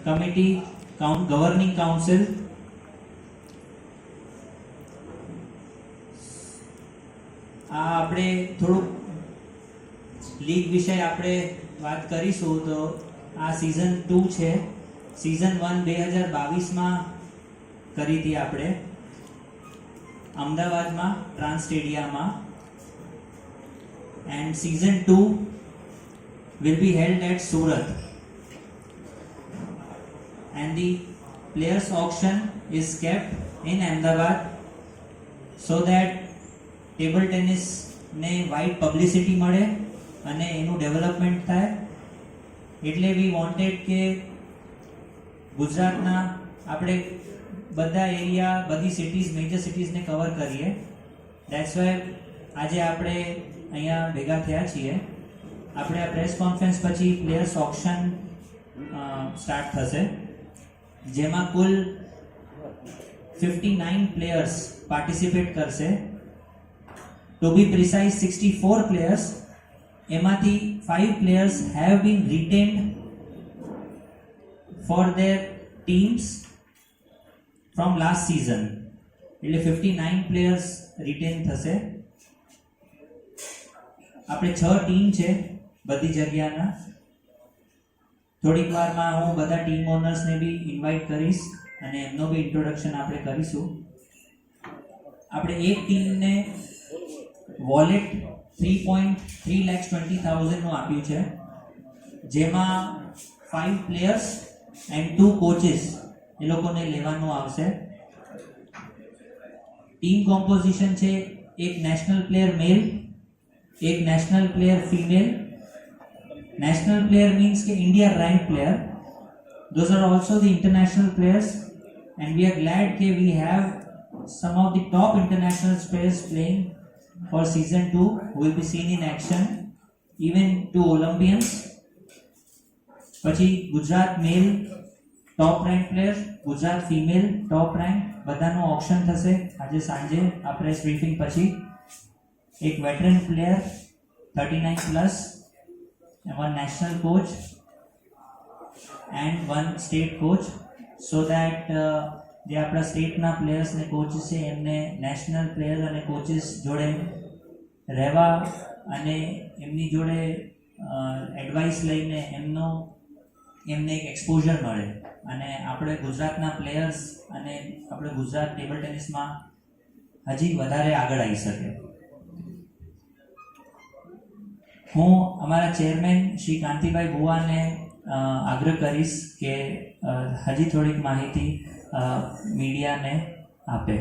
Committee governing council, આ આપણે થોડુંક લીગ વિશે આપણે વાત કરીશું. તો આ સિઝન 2 છે. સિઝન 1 2022માં કરી હતી આપણે અમદાવાદમાં ટ્રાન્સ સ્ટેડિયમમાં, and season 2 will be held at Surat, and the players auction is kept in Ahmedabad so that table tennis ને વાઇડ પબ્લિસિટી મળે અને એનું ડેવલપમેન્ટ થાય. એટલે વી વોન્ટેડ કે ગુજરાતના આપણે બધા એરિયા, બધી સિટીઝ, મેજર સિટીઝને કવર કરીએ. ધેટ્સ વાય આજે આપણે અહીંયા ભેગા થયા છીએ. આપણે આ પ્રેસ કોન્ફરન્સ પછી પ્લેયર્સ ઓક્શન સ્ટાર્ટ થશે, જેમાં કુલ 59 પ્લેયર્સ પાર્ટિસિપેટ કરશે. To be precise, 64 players. એમાંથી 5 players have been retained for their teams from last season. એટલે 59 players retain થશે. આપણે 6 ટીમ છે બધી જગ્યાના. થોડીક વારમાં હું બધા ટીમ ઓનર્સને બી ઇન્વાઇટ કરીશ અને એમનો બી ઇન્ટ્રોડક્શન આપણે કરીશું. આપણે એક ટીમને વોલેટ 3,20,000 નું આપ્યું છે, જેમાં 5 પ્લેયર્સ એન્ડ 2 કોચિસ એ લોકોને લેવાનું આવશે. ટીમ કોમ્પોઝિશન છે એક નેશનલ પ્લેયર મેલ, એક national player female. National player means કે India rank player. Those are also the international players, and we are glad that we have some of the top international players playing for season 2 who will be seen in action, even 2 Olympians. પછી ગુજરાત મેલ top rank player, Gujarat female top rank, બધાનું auction થશે આજે સાંજે આ press briefing પછી. એક veteran player 39+, 1 national coach and 1 state coach, so that જે આપણા સ્ટેટના પ્લેયર્સ ને કોચિસ છે એમને નેશનલ પ્લેયર અને કોચિસ જોડે રહેવા અને એમની જોડે એડવાઇસ લઈને એમને એક એક્સપોઝર મળે અને આપણે ગુજરાતના પ્લેયર્સ અને આપણે ગુજરાત ટેબલ ટેનિસમાં હજી વધારે આગળ આવી શકે. હું અમારા ચેરમેન શ્રી કાંતિભાઈ ભુવાને આગ્રહ કરીશ કે હજી થોડીક માહિતી મીડિયાને આપે.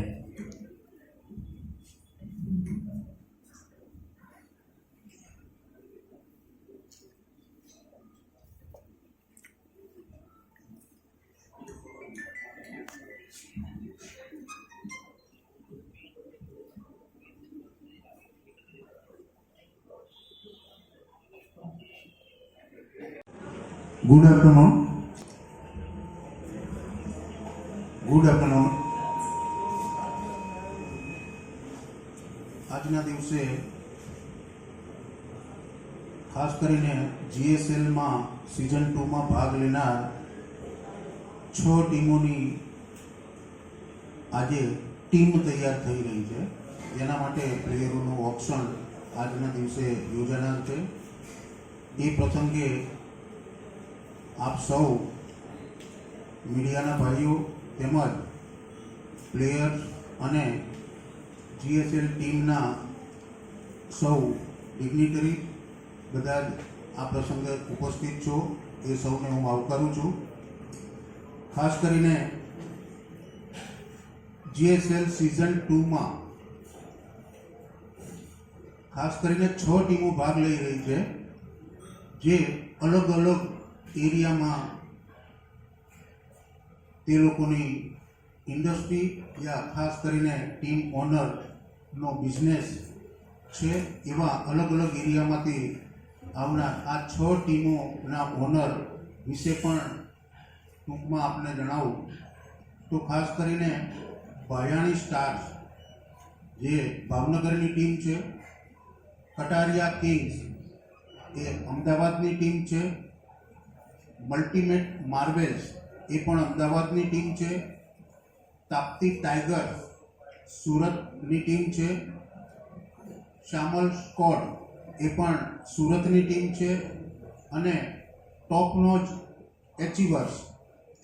Good afternoon. Good afternoon. આજના દિવસે ખાસ કરીને જીએસએલમાં સિઝન 2માં ભાગ લેનાર 6 ટીમોની આજે ટીમ તૈયાર થઈ રહી છે. જેના માટે પ્લેયરોનું ઓપ્શન આજના દિવસે યોજાનાર છે. એ પ્રસંગે આપ સૌ મીડિયાના ભાઈઓ તેમજ પ્લેયર્સ અને જીએસએલ ટીમના સૌ ડિગ્નિટરી બધા જ આ પ્રસંગે ઉપસ્થિત છો એ સૌને હું આવકારું છું. ખાસ કરીને જીએસએલ સિઝન 2માં ખાસ કરીને 6 ટીમો ભાગ લઈ રહી છે, જે અલગ અલગ એરિયામાં તે લોકોની ઇન્ડસ્ટ્રી યા ખાસ કરીને ટીમ ઓનરનો બિઝનેસ છે એવા અલગ અલગ એરિયામાંથી આવનાર આ 6 ટીમોના ઓનર વિશે પણ ટૂંકમાં આપને જણાવું તો ખાસ કરીને ભાયાણી સ્ટાર્સ જે ભાવનગરની ટીમ છે, કટારિયા કિંગ્સ એ અમદાવાદની ટીમ છે, મલ્ટીમેટ માર્વેલ્સ એ પણ અમદાવાદની ટીમ છે. તાપ્તી ટાઈગર સુરતની ટીમ છે. શામલ સ્કોડ એ પણ સુરતની ટીમ છે. અને ટોપ નોચ એચીવર્સ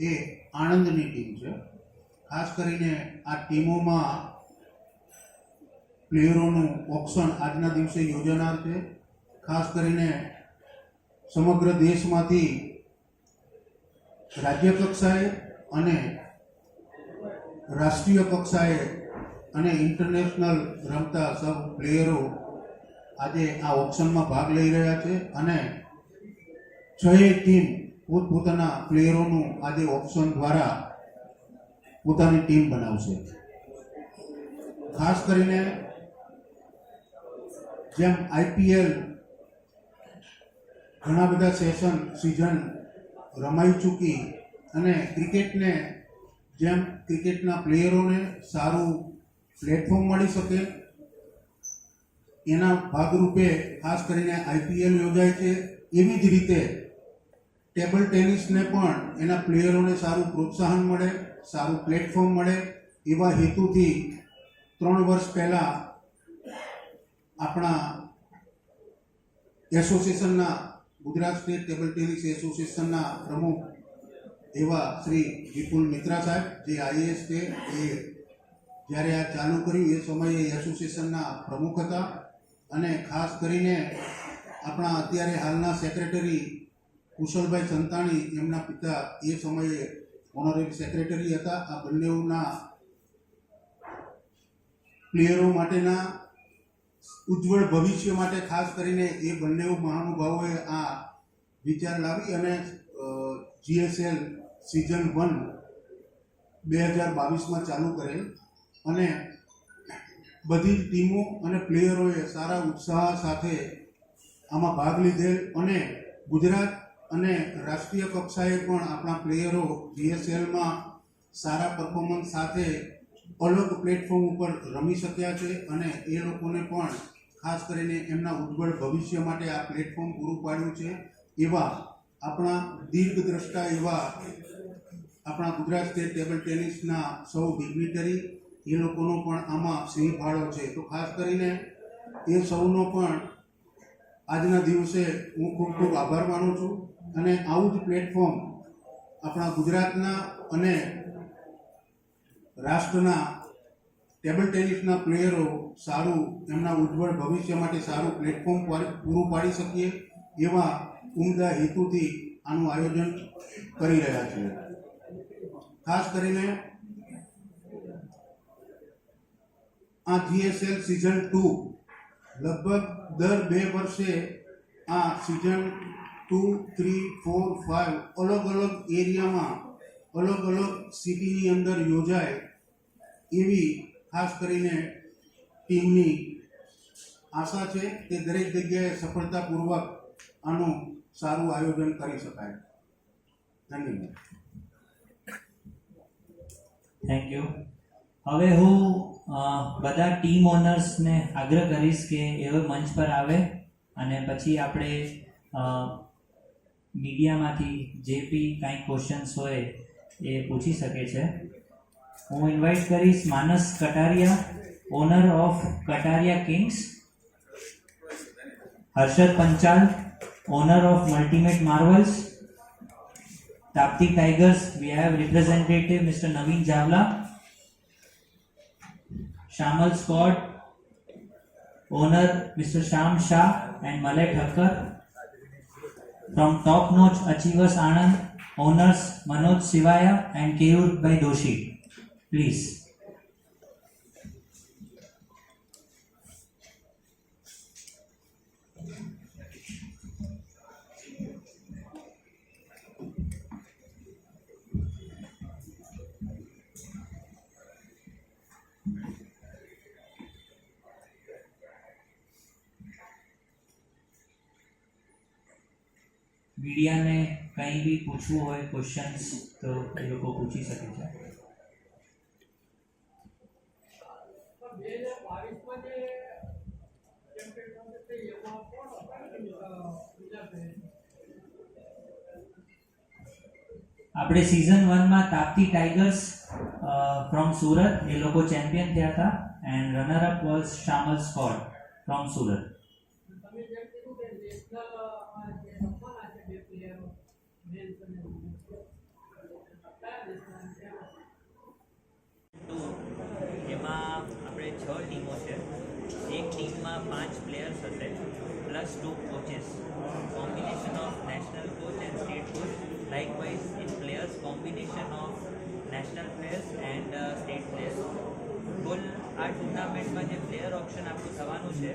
એ આણંદની ટીમ છે. ખાસ કરીને આ ટીમોમાં પ્લેયરોનું ઓક્શન આજના દિવસે યોજાનાર છે. ખાસ કરીને સમગ્ર દેશમાંથી રાજ્ય કક્ષાએ અને રાષ્ટ્રીય કક્ષાએ અને ઇન્ટરનેશનલ રમતા સબ પ્લેયરો આજે આ ઓક્શનમાં ભાગ લઈ રહ્યા છે. અને 6 ટીમ પોતપોતાના પ્લેયરોનું આજે ઓક્શન દ્વારા પોતાની ટીમ બનાવશે. ખાસ કરીને જેમ આઈપીએલ ઘણા બધા સિઝન રમાઈ ચૂકી અને ક્રિકેટને જેમ ક્રિકેટના પ્લેયરોને સારું પ્લેટફોર્મ મળી શકે એના ભાગરૂપે ખાસ કરીને આઈપીએલ યોજાય છે. એવી જ રીતે ટેબલ ટેનિસને પણ એના પ્લેયરોને સારું પ્રોત્સાહન મળે, સારું પ્લેટફોર્મ મળે એવા હેતુથી 3 વર્ષ પહેલાં આપણા એસોસિએશનના ગુજરાત સ્ટેટ ટેબલ ટેનિસ એસોસિએશનના પ્રમુખ એવા શ્રી વિપુલ મિત્રા સાહેબ, જે આઈએએસ છે, એ જ્યારે આ ચાલુ કર્યું એ સમયે એસોસિએશનના પ્રમુખ હતા. અને ખાસ કરીને આપણા અત્યારે હાલના સેક્રેટરી કુશલભાઈ સંતાણી, એમના પિતા એ સમયે ઓનરેબલ સેક્રેટરી હતા. આ બંનેના પ્લેયરો માટેના ઉજ્જવળ ભવિષ્ય માટે ખાસ કરીને એ બંને મહાનુભાવોએ આ વિચાર લાવી અને જીએસએલ સિઝન 1 2022માં ચાલુ કરેલ. અને બધી જ ટીમો અને પ્લેયરોએ સારા ઉત્સાહ સાથે આમાં ભાગ લીધેલ. અને ગુજરાત અને રાષ્ટ્રીય કક્ષાએ પણ આપણા પ્લેયરો જીએસએલમાં સારા પરફોર્મન્સ સાથે અલગ પ્લેટફોર્મ ઉપર રમી શક્યા છે. અને એ લોકોને પણ ખાસ કરીને એમના ઉજ્જવળ ભવિષ્ય માટે આ પ્લેટફોર્મ પૂરું પાડ્યું છે. એવા આપણા દીર્ઘદ્રષ્ટા એવા આપણા ગુજરાત સ્ટેટ ટેબલ ટેનિસના સૌ ડિગ્નિટરી એ લોકોનો પણ આમાં સિંહ ફાળો છે. તો ખાસ કરીને એ સૌનો પણ આજના દિવસે હું ખૂબ ખૂબ આભાર માનું છું. અને આવું જ પ્લેટફોર્મ આપણા ગુજરાતના અને રાષ્ટ્રના ટેબલ ટેનિસના પ્લેયરો સારું એમના ઉજ્જવળ ભવિષ્ય માટે સારું પ્લેટફોર્મ પૂરું પાડી શકીએ એવા ઉમદા હેતુથી આનું આયોજન કરી રહ્યા છીએ. ખાસ કરીને આ જીએસએલ સિઝન 2 લગભગ દર 2 વર્ષે આ સિઝન 2, 3, 4, 5 અલગ અલગ એરિયામાં અલગ અલગ સિટીની અંદર યોજાય એવી ખાસ કરીને ટીમની આશા છે કે દરેક જગ્યાએ સફળતાપૂર્વક આનું સારું આયોજન કરી શકાય. ધન્યવાદ. Thank you. હવે હું બધા ટીમ ઓનર્સને આગ્રહ કરીશ કે એવો મંચ પર આવે અને પછી આપણે મીડિયામાંથી જે બી કાંઈ ક્વેશ્ચન્સ હોય એ પૂછી શકે છે. હું ઇન્વાઇટ કરીશ Manas Kataria, owner of Kataria kings, Harshad Panchal, owner of multimate marvels, Tapti tigers, we have representative Mr. Naveen Javla, Shamal Squad, owner Mr. Sham Shah and Malay Thakkar. From Top Notch Achievers Anand, owners Manoj Sivaya and Keyur Bhai Doshi. Please. મીડિયાને કંઈ બી પૂછવું હોય questions તો એ લોકો પૂછી શકે છે. આપણે સિઝન 1 માં તાપ્તી ટાઈગર્સ ફ્રોમ સુરત એ લોકો ચેમ્પિયન થયા હતા and runner up was Shamal Scott from Surat. એમાં આપણે 6 ટીમો છે. એક ટીમમાં 5 પ્લેયર્સ હશે plus 2 coaches, combination of national coach and state coach. Likewise in players combination of national players and state players. કુલ આ ટુર્નામેન્ટમાં જે પ્લેયર ઓપ્શન આપણું થવાનું છે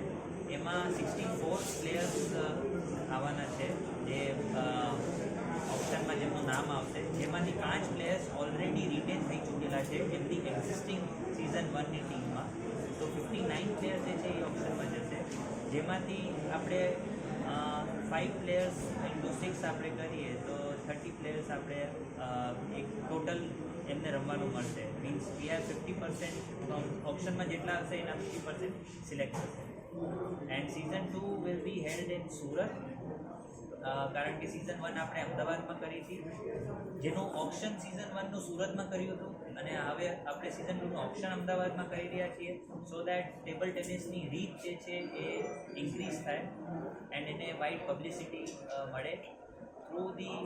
એમાં 64 પ્લેયર્સ આવવાના છે જે ઓપ્શનમાં જેમનું નામ આવશે, જેમાંથી 5 પ્લેયર્સ ઓલરેડી રિટેન થઈ ચૂકેલા છે એમની એક્ઝિસ્ટિંગ સિઝન 1ની ટીમમાં. તો 59 પ્લેયર્સ જે છે એ ઓપ્શનમાં જશે, જેમાંથી આપણે 5 પ્લેયર્સ ઇન્ટુ 6 આપણે કરીએ તો 30 પ્લેયર્સ આપણે એક ટોટલ એમને રમવાનું મળશે. મીન્સ વી આર 50% ઓપ્શનમાં જેટલા હશે એના 50% સિલેક્ટ થશે. And season 2 will be held in Surat, કારણ કે સિઝન 1 આપણે અમદાવાદમાં કરી હતી, જેનું ઓપ્શન સિઝન 1નું સુરતમાં કર્યું હતું અને હવે આપણે સિઝન 2નું ઓપ્શન અમદાવાદમાં કરી રહ્યા છીએ સો દેટ ટેબલ ટેનિસની રીચ જે છે એ ઇન્ક્રીઝ થાય એન્ડ એને વાઇડ પબ્લિસિટી મળે through the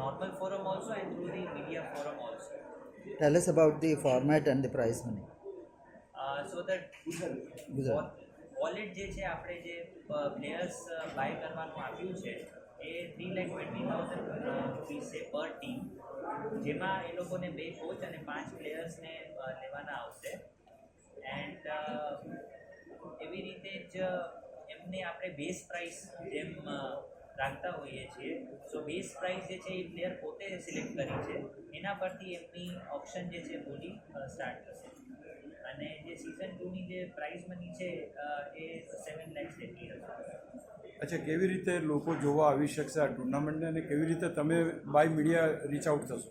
normal forum also and through the media forum also. Tell us about the format and the prize money. So that Gujarat. Wallet જે છે આપણે જે players by કરવાનું આપ્યું છે એ 3,20,000 રૂપીસ છે પર ટીમ, જેમાં એ લોકોને 2 કોચ અને 5 પ્લેયર્સને લેવાના આવશે. એન્ડ એવી રીતે જ એમને આપણે બેઝ પ્રાઇસ જેમ રાખતા હોઈએ છીએ. સો બેઝ પ્રાઇસ જે છે એ પ્લેયર પોતે સિલેક્ટ કરી છે, એના પરથી એમની ઓપ્શન જે છે બોલી સ્ટાર્ટ થશે. અને જે સિઝન 2ની જે પ્રાઇઝ મની છે એ 7 lakhs જેટલી હશે. અચ્છા, કેવી રીતે લોકો જોવા આવી શકશે આ ટુર્નામેન્ટને અને કેવી રીતે તમે બાય મીડિયા રીચ આઉટ થશો?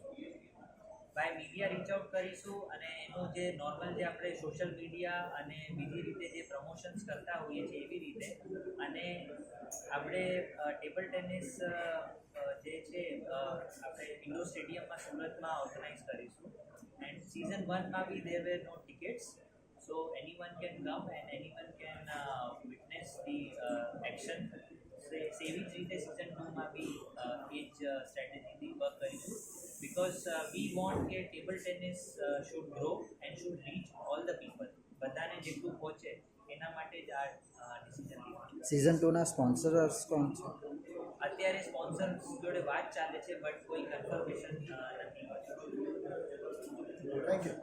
બાય મીડિયા રીચ આઉટ કરીશું અને એનું જે નોર્મલ જે આપણે સોશિયલ મીડિયા અને બીજી રીતે જે પ્રમોશન્સ કરતા હોઈએ છીએ એવી રીતે. અને આપણે ટેબલ ટેનિસ જે છે આપણે ઇન્ડોર સ્ટેડિયમમાં સુરતમાં ઓર્ગેનાઇઝ કરીશું. એન્ડ સિઝન 1માં બી there were no tickets, so anyone can come and anyone can witness the action. એવી જ રીતે સિઝન 2માં બી એ જ સ્ટ્રેટેજીથી વર્ક કરીશું, because we want કે table tennis should grow and should reach all the people. બધાને જેટલું પહોંચે એના માટે જ આ ડિસિઝન લીધું. સિઝન 2ના સ્પોન્સર્સ કોણ છે? અત્યારે સ્પોન્સર્સ જોડે વાત ચાલે છે બટ કોઈ કન્ફર્મેશન નથી. Thank you.